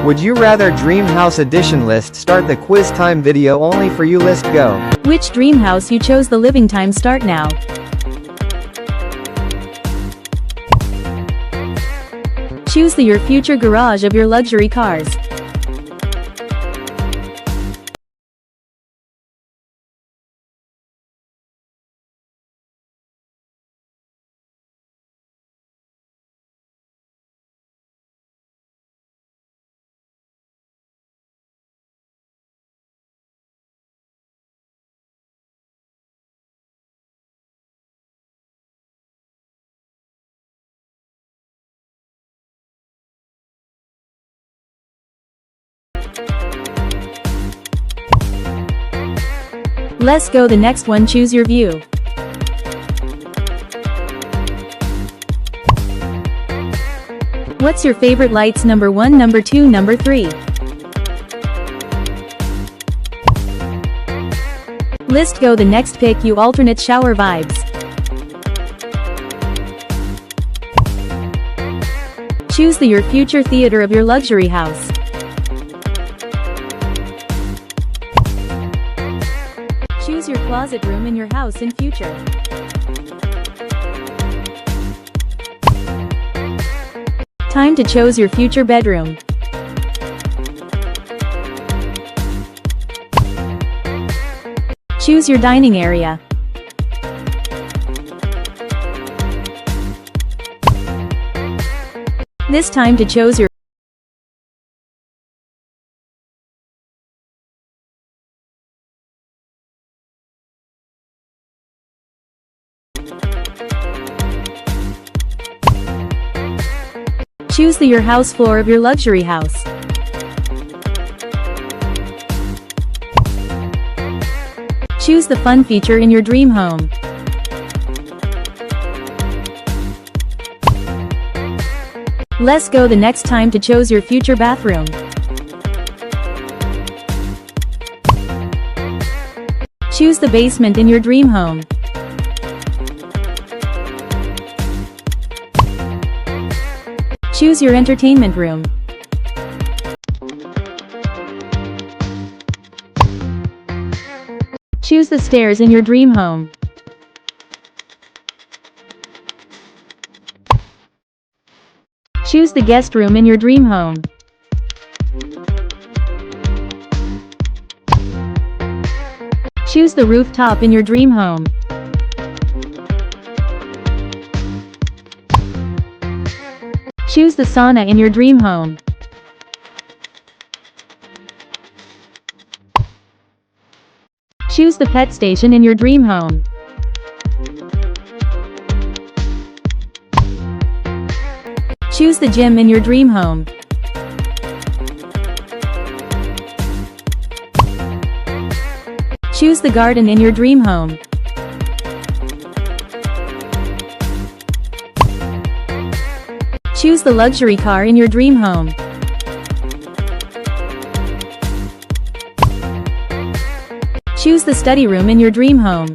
Would you rather Dream House Edition list? Start the quiz time video only for you. List go. Which dream house you chose? The living time start now. Choose your future garage of your luxury cars. Let's go. The next one, choose your view. What's your favorite lights? Number 1, number 2, number 3. List go. The next pick you alternate shower vibes. Choose your future theater of your luxury house. Choose your closet room in your house in future. Time to choose your future bedroom. Choose your dining area. This time to choose your choose your house floor of your luxury house. Choose the fun feature in your dream home. Let's go. The next time to choose your future bathroom. Choose the basement in your dream home. Choose your entertainment room. Choose the stairs in your dream home. Choose the guest room in your dream home. Choose the rooftop in your dream home. Choose the sauna in your dream home. Choose the pet station in your dream home. Choose the gym in your dream home. Choose the garden in your dream home. Choose the luxury car in your dream home. Choose the study room in your dream home.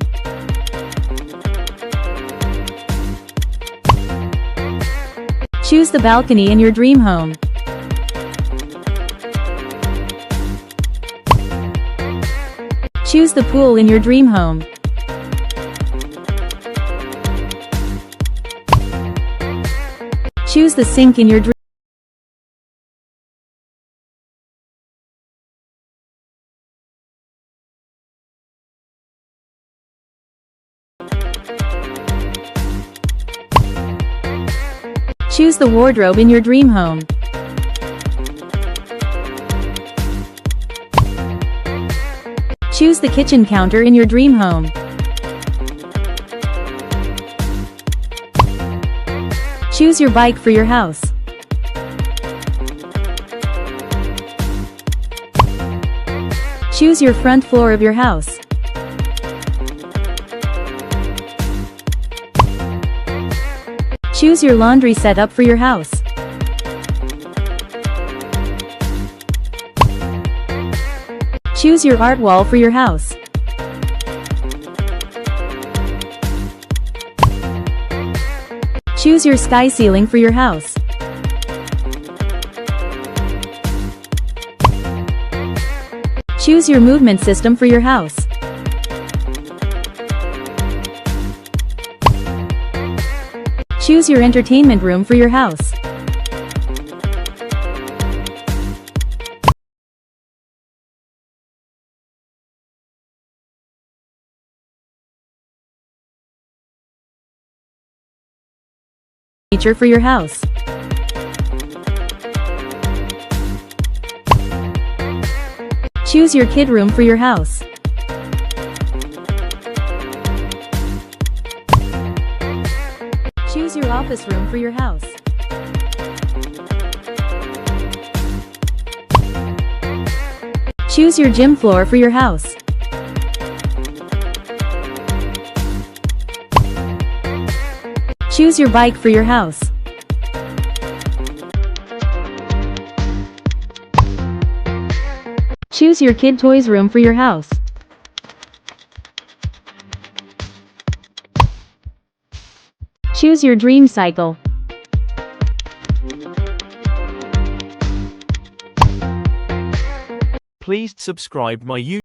Choose the balcony in your dream home. Choose the pool in your dream home. Choose the sink in your dream. Choose the wardrobe in your dream home. Choose the kitchen counter in your dream home. Choose your bike for your house. Choose your front floor of your house. Choose your laundry setup for your house. Choose your art wall for your house. Choose your sky ceiling for your house. Choose your movement system for your house. Choose your entertainment room for your house. Feature for your house. Choose your kid room for your house. Choose your office room for your house. Choose your gym floor for your house. Choose your bike for your house. Choose your kid toys room for your house. Choose your dream cycle. Please subscribe my YouTube